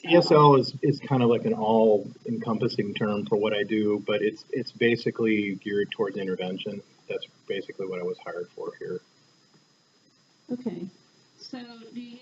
ESL is kind of like an all-encompassing term for what I do, but it's basically geared towards intervention. That's basically what I was hired for here. Okay. So do you,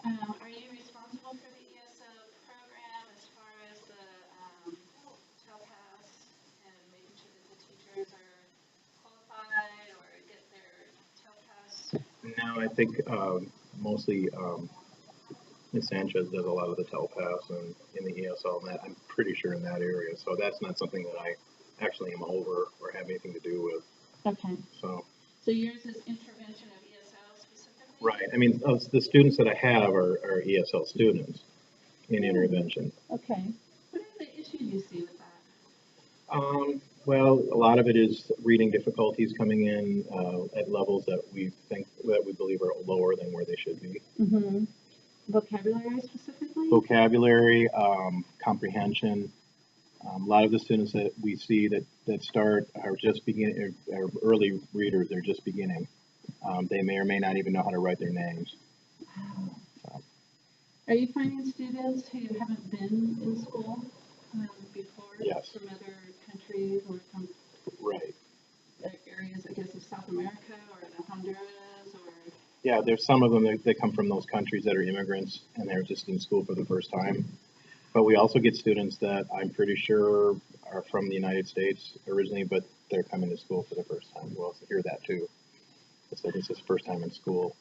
are you responsible for the ESL program as far as the TELPAS and making sure that the teachers are qualified or get their TELPAS? No, I think mostly Ms. Sanchez does a lot of the TELPAS and in the ESL, and that I'm pretty sure in that area. So that's not something that I actually am over or have anything to do with. Okay. So yours is intervention of ESL specifically? Right. I mean, the students that I have are ESL students in intervention. Okay. What are the issues you see with that? Well, a lot of it is reading difficulties coming in at levels that we believe are lower than where they should be. Mm-hmm. Vocabulary specifically? Vocabulary, comprehension. A lot of the students that we see that start are just beginning, are early readers. They're just beginning. They may or may not even know how to write their names. Wow. So. Are you finding students who haven't been in school before? Yes. From other countries or from right areas, I guess, of South America or Honduras or? Yeah, there's some of them that come from those countries that are immigrants and they're just in school for the first time. But we also get students that I'm pretty sure are from the United States originally, but they're coming to school for the first time. We'll also hear that too. So this is first time in school.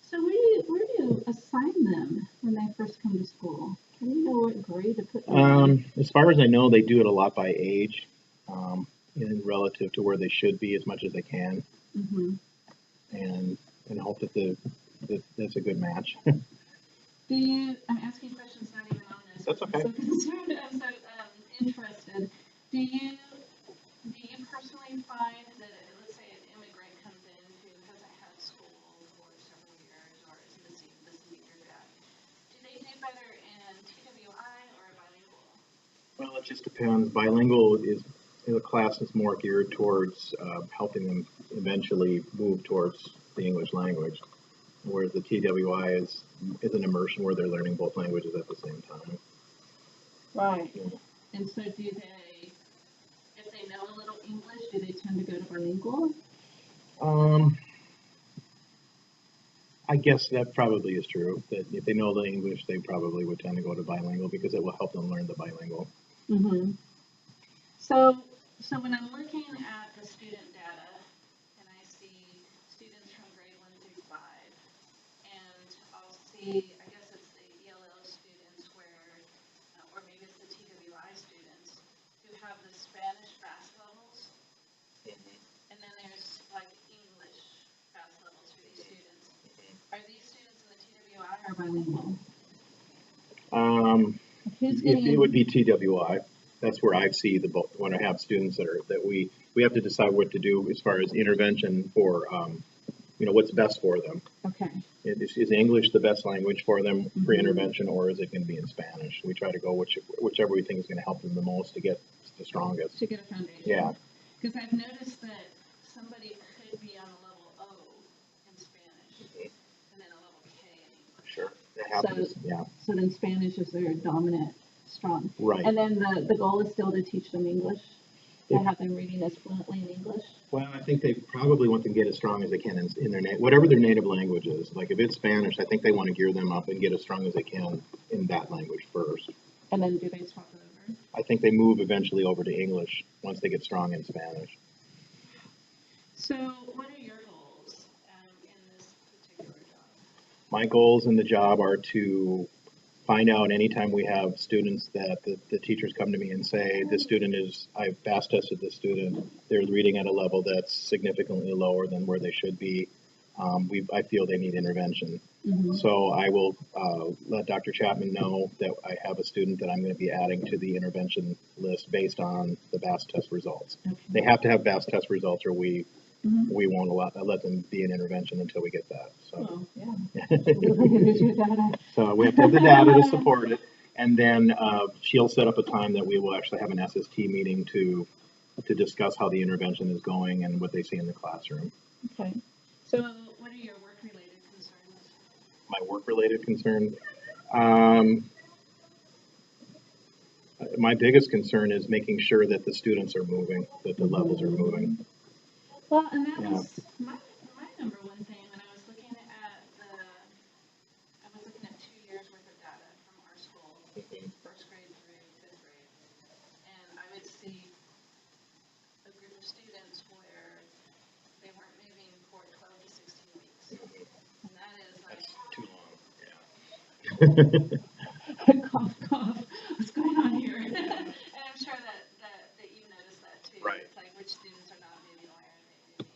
So where do you assign them when they first come to school? Can you know what grade to put them in? As far as I know, they do it a lot by age, relative to where they should be as much as they can. Mm-hmm. And hope that that's a good match. Do you? I'm asking questions not even on this. That's okay. I'm so concerned. I'm so interested. Do you personally find that, let's say, an immigrant comes in who hasn't had school for several years or is missing this major gap, do they do better in TWI or bilingual? Well, it just depends. Bilingual is the class is more geared towards helping them eventually move towards the English language, whereas the TWI is an immersion where they're learning both languages at the same time. Right. Yeah. And so do they, if they know a little English, do they tend to go to bilingual? I guess that probably is true, that if they know the English, they probably would tend to go to bilingual because it will help them learn the bilingual. Mm-hmm. So when I'm looking at the student data, and I see students from grade 1 through 5, and I'll see, I guess it's the ELL students where, or maybe it's the TWI students, who have the Spanish fast levels, and then there's like English fast levels for these students. Are these students in the TWI or bilingual? It would be TWI. That's where I see when I have students that we have to decide what to do as far as intervention for, what's best for them. Okay. Is English the best language for them for intervention, or is it going to be in Spanish? We try to go whichever we think is going to help them the most to get the strongest. To get a foundation. Yeah. Because I've noticed that somebody could be on a level O in Spanish, and then a level K in English. Sure. That happens. Yeah. So then Spanish is their dominant strong. Right. And then the goal is still to teach them English, to have them reading as fluently in English. Well, I think they probably want to get as strong as they can in their whatever their native language is. Like if it's Spanish, I think they want to gear them up and get as strong as they can in that language first. And then do they swap it over? I think they move eventually over to English once they get strong in Spanish. So what are your goals in this particular job? My goals in the job are to find out anytime we have students that the teachers come to me and say, this student I've fast tested this student, they're reading at a level that's significantly lower than where they should be. I feel they need intervention. Mm-hmm. So I will let Dr. Chapman know that I have a student that I'm going to be adding to the intervention list based on the BAS test results. Okay. They have to have BAS test results or we won't let them be in intervention until we get that. So, so we have to have the data to support it. And then she'll set up a time that we will actually have an SST meeting to discuss how the intervention is going and what they see in the classroom. Okay. So what are your work-related concerns? My work-related concern? My biggest concern is making sure that the students are moving, that the levels are moving. Well, and that Yeah. was my number one thing when I was looking at I was looking at 2 years worth of data from our school, first grade through fifth grade, and I would see a group of students where they weren't moving for 12 to 16 weeks, and that is like That's too long. cough, cough. What's going on here? And I'm sure that you noticed that too. Right. It's like which students are not moving, why are they moving?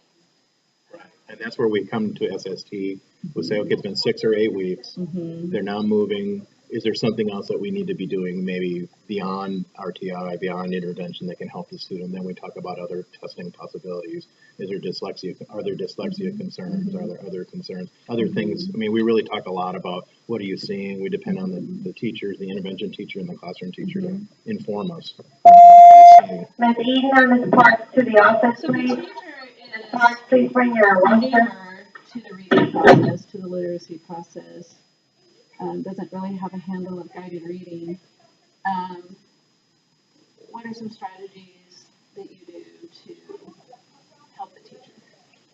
Right. And that's where we come to SST. We'll say, okay, it's been 6 or 8 weeks. They're now moving. Is there something else that we need to be doing, maybe beyond RTI, beyond intervention, that can help the student? Then we talk about other testing possibilities. Is there dyslexia? Are there dyslexia concerns? Are there other concerns? Other things. I mean, we really talk a lot about what are you seeing. We depend on the teachers, the intervention teacher, and the classroom teacher to inform us. Ms. Eden or Ms. Parks to the office, So the please. teacher Ms. is Parks, please bring your roster. newer to the reading process, to the literacy process. Doesn't really have a handle of guided reading. What are some strategies that you do to help the teacher?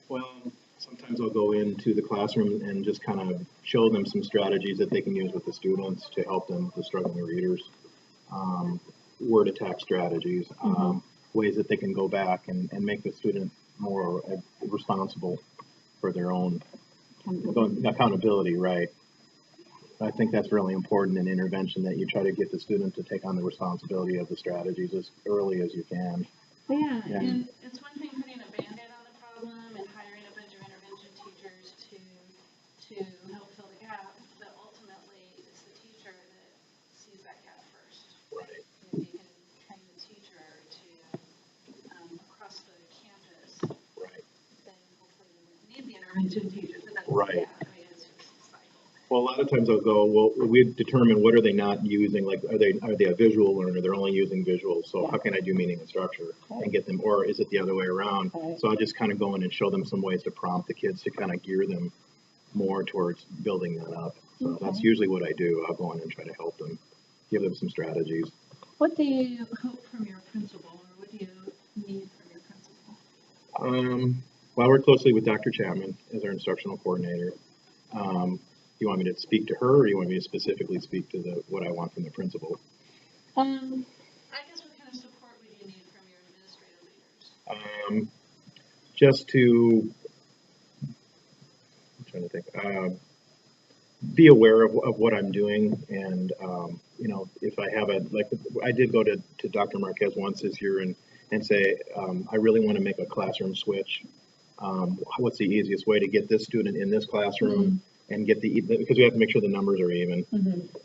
Well, sometimes I'll go into the classroom and just kind of show them some strategies that they can use with the students to help them, the struggling readers. Word attack strategies, ways that they can go back and make the student more responsible for their own accountability, right? I think that's really important in intervention, that you try to get the student to take on the responsibility of the strategies as early as you can. Yeah, and it's one thing putting a Band-Aid on the problem and hiring a bunch of intervention teachers to help fill the gap, but ultimately it's the teacher that sees that gap first. Right. And if you can train the teacher to across the campus, Right. then hopefully you wouldn't need the intervention teachers. But that's, Right. yeah, I mean, it's just a cycle. Well, a lot of times I'll go, well, we determine what are they not using, like are they a visual learner, they're only using visuals, so how can I do meaning and structure and get them, or is it the other way around? So I'll just kind of go in and show them some ways to prompt the kids to kind of gear them more towards building that up. So that's usually what I do. I'll go in and try to help them, give them some strategies. What do you hope from your principal, or what do you need from your principal? Well, I work closely with Dr. Chapman as our instructional coordinator. Do you want me to speak to her, or do you want me to specifically speak to what I want from the principal? I guess what kind of support would you need from your administrative leaders? Just to, I'm trying to think, be aware of what I'm doing, and you know, if I have like I did go to Dr. Marquez once this year and say, I really want to make a classroom switch. What's the easiest way to get this student in this classroom and get because we have to make sure the numbers are even,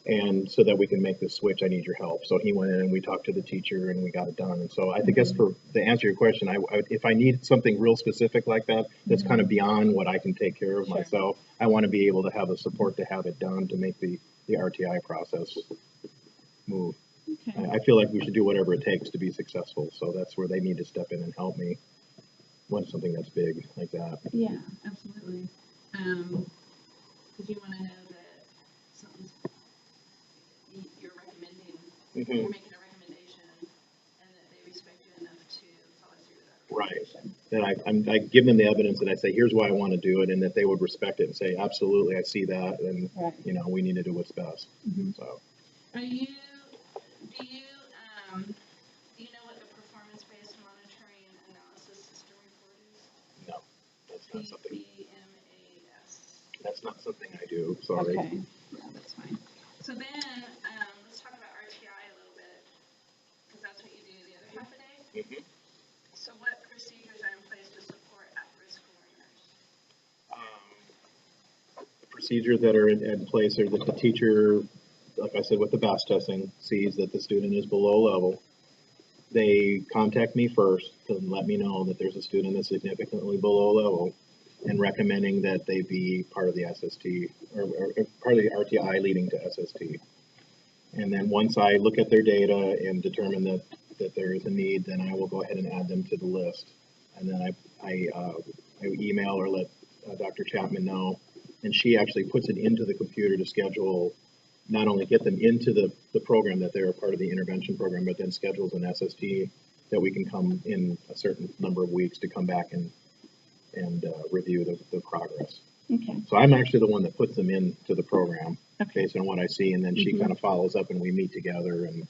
and so that we can make this switch, I need your help. So he went in and we talked to the teacher and we got it done. And so I think that's for the answer to your question. If I need something real specific like that, that's kind of beyond what I can take care of myself, I want to be able to have the support to have it done to make the RTI process move. Okay. I feel like we should do whatever it takes to be successful. So that's where they need to step in and help me when something that's big like that. Yeah, absolutely. Because you want to know that something's, you're recommending, you're making a recommendation, and that they respect you enough to follow through with that. Right. Then I give them the evidence and I say, here's why I want to do it, and that they would respect it and say, absolutely, I see that, and you know, we need to do what's best. So. Do you know what the performance-based monitoring analysis system report is? No, that's not something. PMAS. That's not something I do. Sorry. Okay, yeah, that's fine. So then, let's talk about RTI a little bit, because that's what you do the other half a day. So what procedures are in place to support at-risk learners? The procedures that are in place are that the teacher, like I said, with the BAS testing, sees that the student is below level. They contact me first to let me know that there's a student that's significantly below level, and recommending that they be part of the SST or part of the RTI leading to SST. And then once I look at their data and determine that there is a need, then I will go ahead and add them to the list. And then I email or let Dr. Chapman know, and she actually puts it into the computer to schedule not only get them into the program that they're a part of the intervention program, but then schedules an SST that we can come in a certain number of weeks to come back and review the progress. Okay. So I'm actually the one that puts them into the program Okay. based on what I see, and then she kind of follows up and we meet together and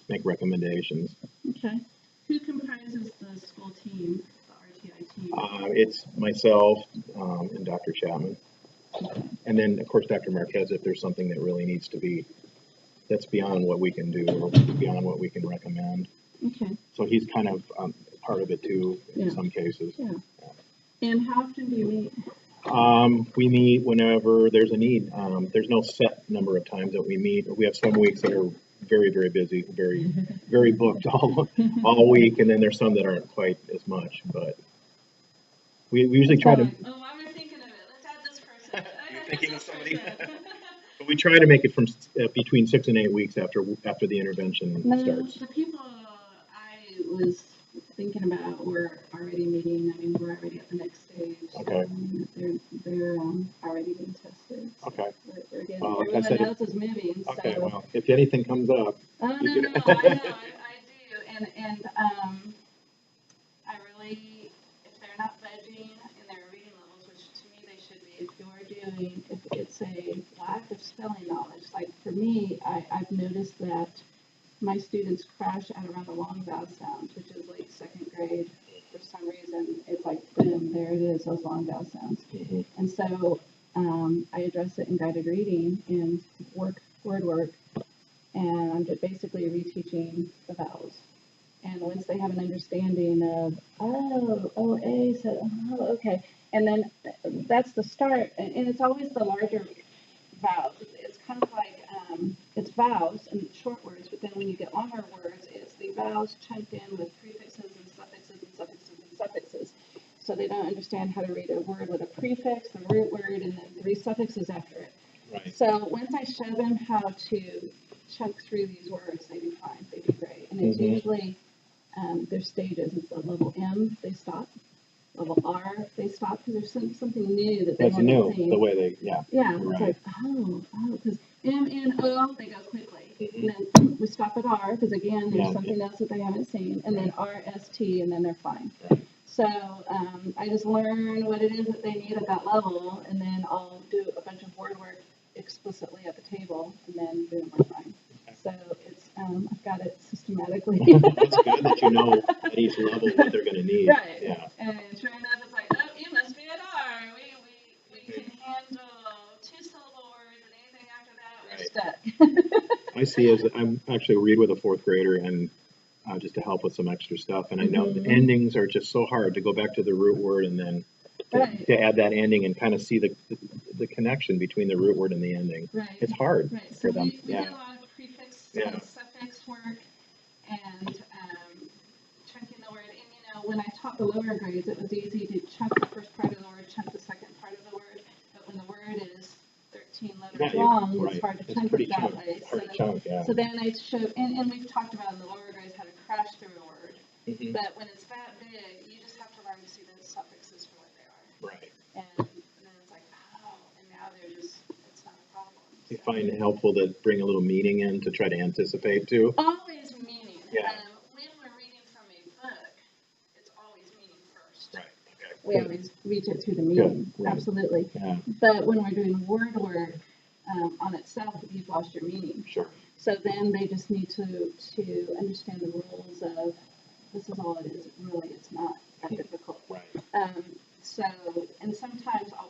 make recommendations. Okay. Who comprises the school team, the RTI team? It's myself and Dr. Chapman. And then, of course, Dr. Marquez, if there's something that really needs to be, that's beyond what we can do or beyond what we can recommend. Okay. So he's kind of part of it too, in Yeah. some cases. Yeah. And how often do you meet? We meet whenever there's a need. There's no set number of times that we meet. We have some weeks that are very, very busy, very, very booked all week, and then there's some that aren't quite as much. But we usually try to. Oh, I was thinking of it. Let's add this person. You're thinking of somebody? But we try to make it from between 6 and 8 weeks after the intervention No, starts. the people I was thinking about were already meeting. I mean, we're already at the next stage. Okay. They're already being tested. So Okay. We're getting, Well, like I everyone said, else is moving. Okay, So. well, if anything comes up. Oh, no, I know, I do, and I really, if they're not budging in their reading levels, which to me they should be, if you're doing, if it's a lack of spelling knowledge, like for me, I've noticed that my students crash at around the long vowel sounds, which is like second grade. For some reason, it's like, boom, there it is, those long vowel sounds. Mm-hmm. And so I address it in guided reading and word work. And I'm just basically reteaching the vowels. And once they have an understanding of, oh, A said, oh, okay. And then that's the start. And it's always the larger vowels. It's kind of like, it's vowels and short words, but then when you get longer words, it's the vowels chunked in with prefixes and suffixes and suffixes and suffixes. So they don't understand how to read a word with a prefix, the root word, and then 3 suffixes after it. Right. So once I show them how to chunk through these words, they do fine, they do great. And it's usually, there's stages. It's a level M, they stop. Level R, they stop because there's something new that they That's haven't new, seen. the way they, yeah. Yeah, it's Right. like, because M, N, O, they go quickly. Mhm. And then we stop at R, because again, there's Yeah, something else that they haven't seen. And then R, S, T, and then they're fine. Right. So I just learn what it is that they need at that level, and then I'll do a bunch of word work explicitly at the table, and then boom, we're fine. So it's, I've got it systematically. That's good that you know at each level what they're gonna need. Right. Yeah. And sure enough, it's like, oh, you must be at R. We can handle 2-syllable words, and anything after that, we're stuck. I see as I'm actually read with a 4th grader and just to help with some extra stuff. And I know the endings are just so hard to go back to the root word and then to add that ending and kind of see the connection between the root word and the ending. Right. It's hard Right. for So them. we Yeah. did a lot of prefix Yeah. and suffix work and chunking the word. And when I taught the lower grades, it was easy to chunk the first part of the word, chunk the second part of the word. But when the word is 13 letters long, right. it's hard to It's chunk pretty it that chunk, way. hard to chunk, yeah. So then I showed, and we've talked about in the lower grades how to crash through a word. Mhm. But when it's that big, you just have to learn to see the suffixes for what they are. Right. And then it's like, oh, and now it's not a problem. You find it helpful to bring a little meaning in to try to anticipate too. Always meaning. Yeah. When we're reading from a book, it's always meaning first. Right. Okay. We always reach it through the meaning, Right. absolutely. Yeah. But when we're doing word work on itself, you've lost your meaning. Sure. So then they just need to understand the rules of this is all it is. Really, it's not that difficult. Right. So, and sometimes I'll